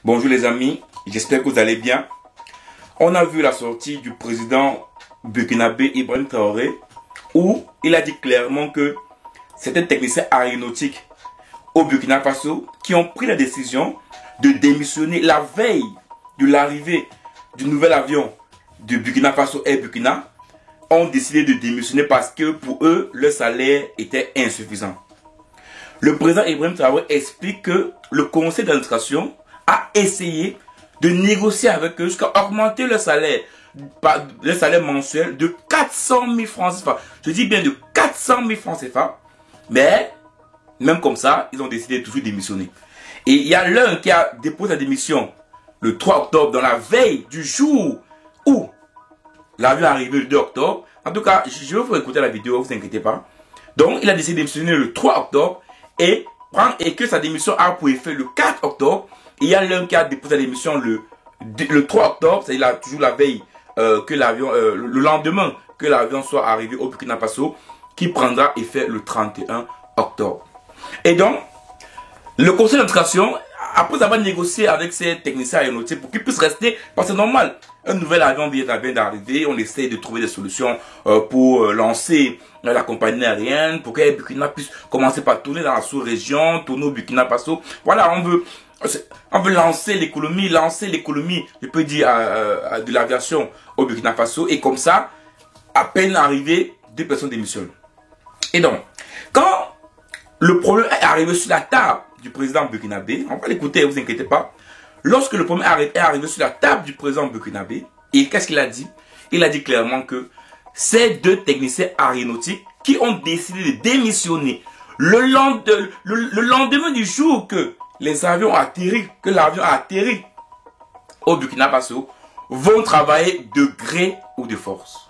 Bonjour les amis, j'espère que vous allez bien. On a vu la sortie du président burkinabé Ibrahim Traoré où il a dit clairement que c'était techniciens aéronautiques au Burkina Faso qui ont pris la décision de démissionner la veille de l'arrivée du nouvel avion de Burkina Faso et Burkina, ont décidé de démissionner parce que pour eux, le salaire était insuffisant. Le président Ibrahim Traoré explique que le conseil d'administration a essayé de négocier avec eux jusqu'à augmenter le salaire mensuel de 400 000 francs CFA. Je dis bien de 400 000 francs CFA, mais même comme ça, ils ont décidé de toujours démissionner. Et il y a l'un qui a déposé sa démission le 3 octobre, dans la veille du jour où l'avion est arrivé le 2 octobre. En tout cas, je vais vous écouter la vidéo, ne vous inquiétez pas. Donc, il a décidé de démissionner le 3 octobre et que sa démission a pour effet le 4 octobre. Il y a l'un qui a déposé sa démission le 3 octobre, c'est-à-dire toujours la veille que l'avion, le lendemain que l'avion soit arrivé au Burkina Faso, qui prendra effet le 31 octobre. Et donc, le conseil d'administration, après avoir négocié avec ces techniciens aéronautiques pour qu'ils puissent rester, parce que c'est normal, un nouvel avion vient d'arriver, on essaie de trouver des solutions pour lancer la compagnie aérienne, pour que Burkina puisse commencer par tourner dans la sous-région, tourner au Burkina Faso. Voilà, on veut lancer l'économie, je peux dire, de l'aviation au Burkina Faso, et comme ça, à peine arrivé, 2 personnes démissionnent. Et donc, quand le problème est arrivé sur la table du président burkinabé, on va l'écouter, ne vous inquiétez pas. Lorsque le problème est arrivé sur la table du président burkinabé, et qu'est-ce qu'il a dit? Il a dit clairement que ces 2 techniciens aéronautiques qui ont décidé de démissionner le lendemain du jour que les avions ont atterri, que l'avion a atterri au Burkina Faso, vont travailler de gré ou de force.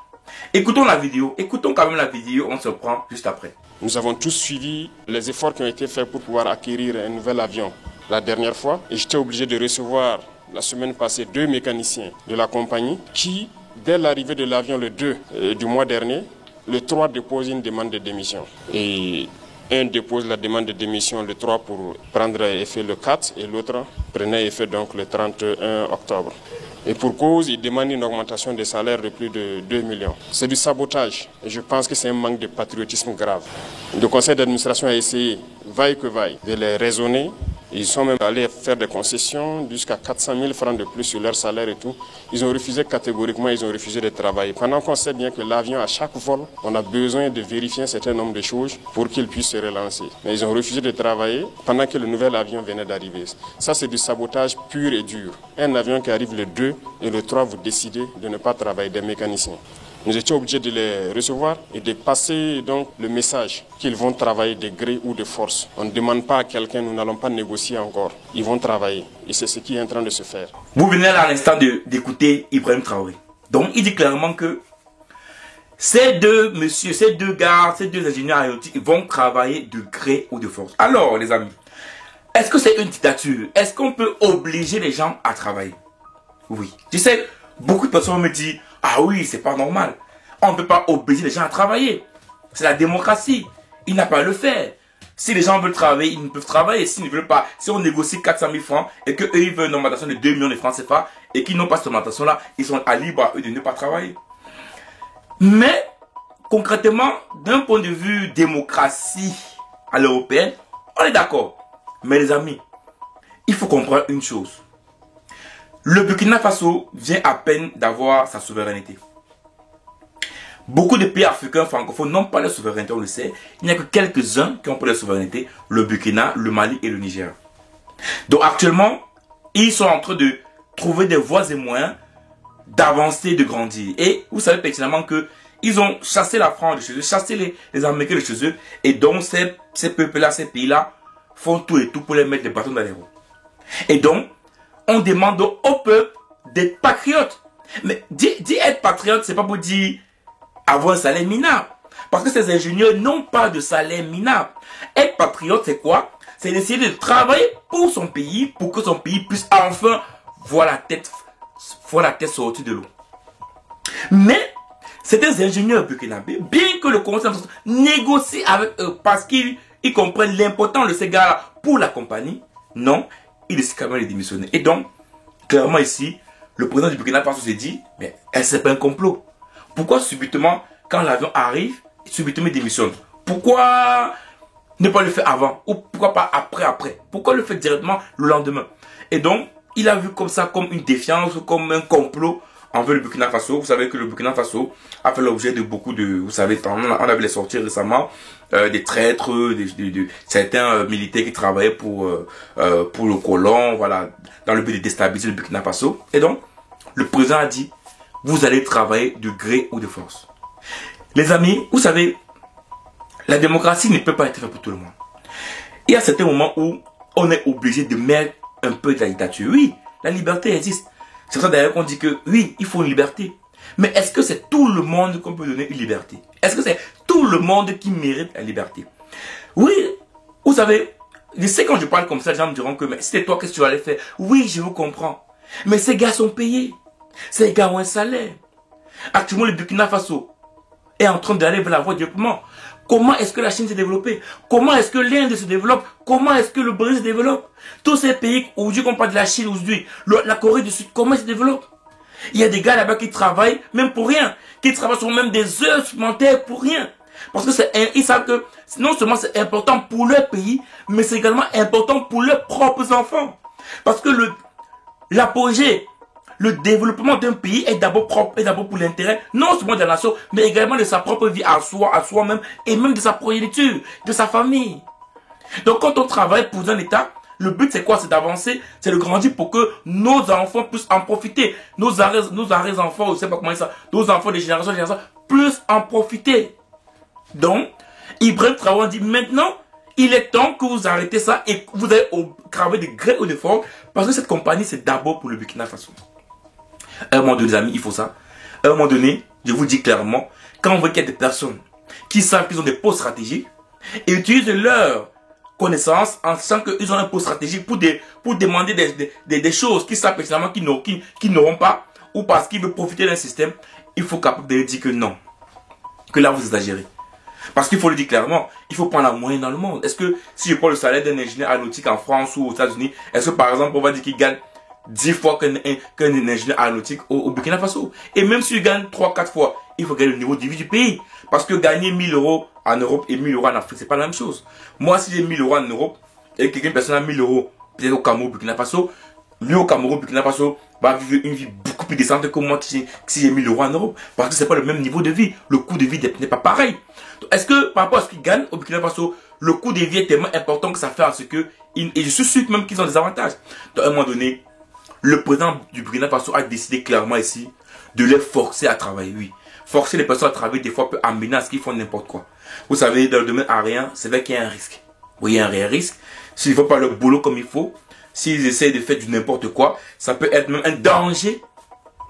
Écoutons la vidéo, écoutons quand même la vidéo, on se prend juste après. Nous avons tous suivi les efforts qui ont été faits pour pouvoir acquérir un nouvel avion la dernière fois. Et j'étais obligé de recevoir la semaine passée 2 mécaniciens de la compagnie qui, dès l'arrivée de l'avion le 2 du mois dernier, le 3 déposent une demande de démission. Et un dépose la demande de démission le 3 pour prendre effet le 4 et l'autre prenait effet donc le 31 octobre. Et pour cause, il demande une augmentation des salaires de plus de 2 millions. C'est du sabotage. Et je pense que c'est un manque de patriotisme grave. Le conseil d'administration a essayé, vaille que vaille, de les raisonner. Ils sont même allés faire des concessions jusqu'à 400 000 francs de plus sur leur salaire et tout. Ils ont refusé catégoriquement, ils ont refusé de travailler. Pendant qu'on sait bien que l'avion, à chaque vol, on a besoin de vérifier un certain nombre de choses pour qu'il puisse se relancer. Mais ils ont refusé de travailler pendant que le nouvel avion venait d'arriver. Ça, c'est du sabotage pur et dur. Un avion qui arrive le 2 et le 3, vous décidez de ne pas travailler, des mécaniciens. Nous étions obligés de les recevoir et de passer donc le message qu'ils vont travailler de gré ou de force. On ne demande pas à quelqu'un, nous n'allons pas négocier encore. Ils vont travailler et c'est ce qui est en train de se faire. Vous venez à l'instant d'écouter Ibrahim Traoré. Donc il dit clairement que ces 2 messieurs, ces 2 gars, ces 2 ingénieurs aéronautiques vont travailler de gré ou de force. Alors les amis, est-ce que c'est une dictature? Est-ce qu'on peut obliger les gens à travailler? Oui. Tu sais, beaucoup de personnes me disent, ah oui, c'est pas normal. On ne peut pas obliger les gens à travailler. C'est la démocratie. Ils n'ont pas à le faire. Si les gens veulent travailler, ils ne peuvent travailler. S'ils ne veulent pas, si on négocie 400 000 francs et qu'eux, ils veulent une augmentation de 2 millions de francs CFA et qu'ils n'ont pas cette augmentation-là, ils sont à libre à eux de ne pas travailler. Mais, concrètement, d'un point de vue démocratie à l'européenne, on est d'accord. Mais les amis, il faut comprendre une chose. Le Burkina Faso vient à peine d'avoir sa souveraineté. Beaucoup de pays africains francophones n'ont pas la souveraineté, on le sait. Il n'y a que quelques-uns qui ont pas la souveraineté, le Burkina, le Mali et le Niger. Donc actuellement, ils sont en train de trouver des voies et moyens d'avancer, de grandir. Et vous savez pertinemment que ils ont chassé la France de chez eux, chassé les Américains de chez eux. Et donc ces peuples-là, ces pays-là, font tout et tout pour les mettre les bâtons dans les roues. Et donc, on demande au peuple d'être patriote. Mais dire être patriote, c'est pas pour dire avoir un salaire minable. Parce que ces ingénieurs n'ont pas de salaire minable. Être patriote, c'est quoi? C'est d'essayer de travailler pour son pays, pour que son pays puisse enfin voir la tête sortir de l'eau. Mais, ces ingénieurs burkinabés, bien que le conseil négocie avec eux parce qu'ils comprennent l'importance de ces gars-là pour la compagnie, non, il décide quand même de démissionner. Et donc, clairement ici, le président du Burkina Faso s'est dit, mais c'est pas un complot. Pourquoi subitement, quand l'avion arrive, subitement il démissionne? Pourquoi ne pas le faire avant? Ou pourquoi pas après? Pourquoi le faire directement le lendemain? Et donc, il a vu comme ça, comme une défiance, comme un complot envers le Burkina Faso. Vous savez que le Burkina Faso a fait l'objet de beaucoup de... Vous savez, on avait les sorties récemment, des traîtres, certains militaires qui travaillaient pour le colon, voilà, dans le but de déstabiliser le Burkina Faso. Et donc, le président a dit, vous allez travailler de gré ou de force. Les amis, vous savez, la démocratie ne peut pas être faite pour tout le monde. Il y a certains moments où on est obligé de mettre un peu de la dictature. Oui, la liberté existe. C'est ça d'ailleurs qu'on dit que oui, il faut une liberté. Mais est-ce que c'est tout le monde qu'on peut donner une liberté? Est-ce que c'est tout le monde qui mérite la liberté? Oui, vous savez, je sais quand je parle comme ça, les gens me diront que mais c'était toi, qu'est-ce que tu allais faire? Oui, je vous comprends. Mais ces gars sont payés. Ces gars ont un salaire. Actuellement, le Burkina Faso est en train d'aller vers la voie du développement. Comment est-ce que la Chine s'est développée? Comment est-ce que l'Inde se développe? Comment est-ce que le Brésil se développe? Tous ces pays, aujourd'hui qu'on parle de la Chine, aujourd'hui, la Corée du Sud, comment ils se développent? Il y a des gars là-bas qui travaillent même pour rien, qui travaillent sur même des heures supplémentaires pour rien. Parce que ils savent que non seulement c'est important pour leur pays, mais c'est également important pour leurs propres enfants. Parce que l'apogée, le développement d'un pays est d'abord propre, et d'abord pour l'intérêt, non seulement de la nation, mais également de sa propre vie à soi-même, et même de sa progéniture, de sa famille. Donc quand on travaille pour un État, le but c'est quoi? C'est d'avancer, c'est de grandir pour que nos enfants puissent en profiter. Nos arrière-enfants, je ne sais pas comment ça, nos enfants de génération en génération, puissent en profiter. Donc, Ibrahim Traoré dit maintenant, il est temps que vous arrêtez ça et que vous allez travailler de gré ou de force, parce que cette compagnie c'est d'abord pour le Burkina Faso. À un moment donné, les amis, il faut ça. À un moment donné, je vous dis clairement, quand on voit qu'il y a des personnes qui savent qu'ils ont des postes stratégiques et utilisent leur connaissance en sachant qu'ils ont un poste stratégique pour demander des choses qu'ils savent pertinemment qu'ils n'auront pas, ou parce qu'ils veulent profiter d'un système, il faut capable de dire que non. Que là, vous exagérez. Parce qu'il faut le dire clairement, il faut prendre la moyenne dans le monde. Est-ce que si je prends le salaire d'un ingénieur aéronautique en France ou aux États-Unis, est-ce que par exemple, on va dire qu'il gagne 10 fois qu'un ingénieur aéronautique au Burkina Faso? Et même s'il gagne 3-4 fois, il faut gagner le niveau de vie du pays. Parce que gagner 1000 euros en Europe et 1000 euros en Afrique, c'est pas la même chose. Moi, si j'ai 1000 euros en Europe et que quelqu'un personne a 1000 euros, peut-être au Cameroun, Burkina Faso, lui au Cameroun, Burkina Faso, va vivre une vie beaucoup plus décente que moi si j'ai 1000 euros en Europe. Parce que c'est pas le même niveau de vie. Le coût de vie n'est pas pareil. Est-ce que par rapport à ce qu'ils gagnent au Burkina Faso, le coût de vie est tellement important que ça fait en ce que, et je suis sûr même qu'ils ont des avantages. Donc, à un moment donné, le président du Burkina Faso a décidé clairement ici de les forcer à travailler, oui. Forcer les personnes à travailler, des fois, peut amener à ce qu'ils font n'importe quoi. Vous savez, dans le domaine aérien, c'est vrai qu'il y a un risque. Oui, il y a un réel risque. S'ils ne font pas leur boulot comme il faut, s'ils essaient de faire du n'importe quoi, ça peut être même un danger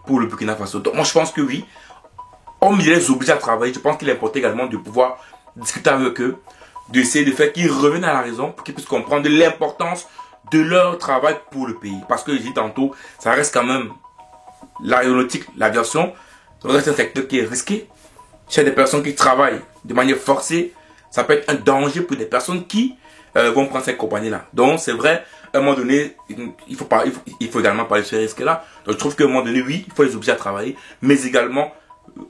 pour le Burkina Faso. Donc, moi, je pense que oui, on les oblige à travailler. Je pense qu'il est important également de pouvoir discuter avec eux, d'essayer de faire qu'ils reviennent à la raison, pour qu'ils puissent comprendre l'importance de leur travail pour le pays. Parce que, je dis tantôt, ça reste quand même l'aéronautique, l'aviation, reste un secteur qui est risqué. Chez des personnes qui travaillent de manière forcée, ça peut être un danger pour des personnes qui vont prendre cette compagnie-là. Donc, c'est vrai, à un moment donné, il faut également parler de ce risque-là. Donc, je trouve qu'à un moment donné, oui, il faut les obliger à travailler, mais également,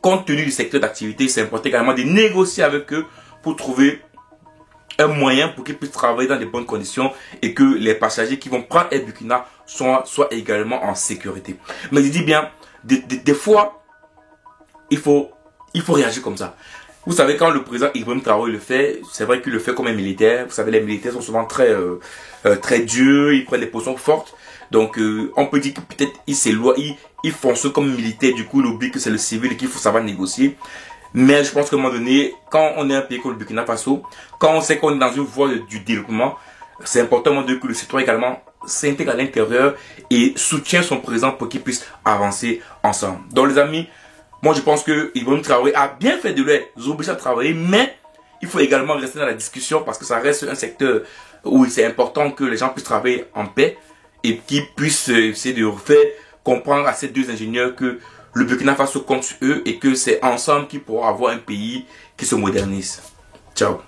compte tenu du secteur d'activité, c'est important également de négocier avec eux pour trouver un moyen pour qu'ils puissent travailler dans de bonnes conditions et que les passagers qui vont prendre Air Burkina soient également en sécurité. Mais je dis bien, des fois, il faut réagir comme ça. Vous savez, quand le président Ibrahim Traoré le fait, c'est vrai qu'il le fait comme un militaire. Vous savez, les militaires sont souvent très durs, ils prennent des positions fortes. Donc, on peut dire que peut-être il fonce comme militaire, du coup, il oublie que c'est le civil et qu'il faut savoir négocier. Mais je pense qu'à un moment donné, quand on est un pays comme le Burkina Faso, quand on sait qu'on est dans une voie du développement, c'est important que le citoyen également s'intègre à l'intérieur et soutient son président pour qu'ils puissent avancer ensemble. Donc les amis, moi je pense que Ibrahim Traoré a bien fait de les obliger à travailler, mais il faut également rester dans la discussion parce que ça reste un secteur où c'est important que les gens puissent travailler en paix et qu'ils puissent essayer de faire comprendre à ces deux ingénieurs que le Burkina Faso compte sur eux et que c'est ensemble qu'ils pourront avoir un pays qui se modernise. Ciao.